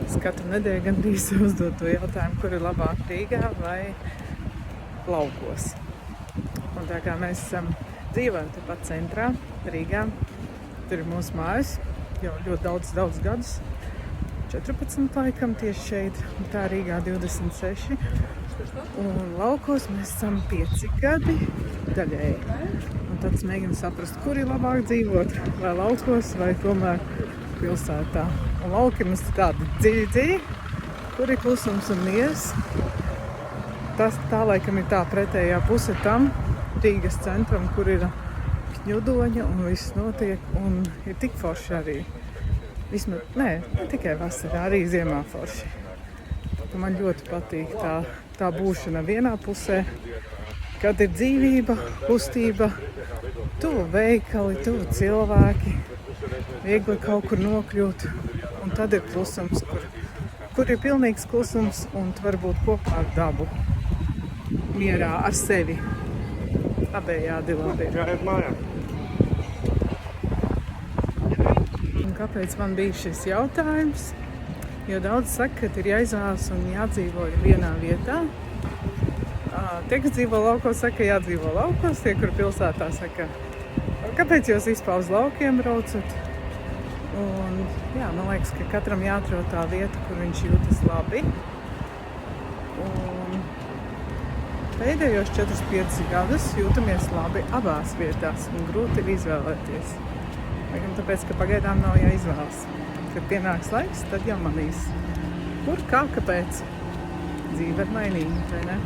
Es katru nedēļu gandrīz uzdot to jautājumu, kur ir labāk Rīgā vai laukos. Un tā kā mēs dzīvojam tepat centrā, Rīgā, tur ir mūsu mājas jau ļoti daudz gadus. 14 laikam tieši šeit, un tā Rīgā 26. Un laukos mēs esam 5 gadi daļēji. Un tad mēģinam saprast, kur ir labāk dzīvot, vai laukos, vai tomēr pilsētā. Un lauki mums tādi dziļi, kur ir klusums un miers. Tā laikam ir tā pretējā puse tam Rīgas centram, kur ir kņudoņa un viss notiek, un ir tik forši arī. Vismaz, ne tikai vasarā, arī ziemā forši. Man ļoti patīk tā būšana vienā pusē, kad ir dzīvība, kustība, tuvu veikali, tuvu cilvēki, viegli kaut kur nokļūt, un tad ir klusums, kur ir pilnīgs klusums, un tu vari būt kopā ar dabu, mierā ar sevi. Abējādi labi. Jāiet mājā. Un kāpēc man bija šis jautājums? Jo daudz saka, ka ir jāizvēlas un jādzīvo vienā vietā. Tie, kas dzīvo laukos, saka, jādzīvo laukos. Tie, kur pilsētā, saka, kāpēc jūs vispār uz laukiem braucat? Un, jā, man liekas, ka katram jāatrod tā vieta, kur viņš jūtas labi. Un pēdējos 4-5 gadus jūtamies labi abās vietās un grūti ir izvēlēties. Tāpēc, ka pagaidām nav jāizvēlas. Kad pienāks laiks, tad jau manīs. Kur, kā, kāpēc? Dzīve ir mainīga, vai ne?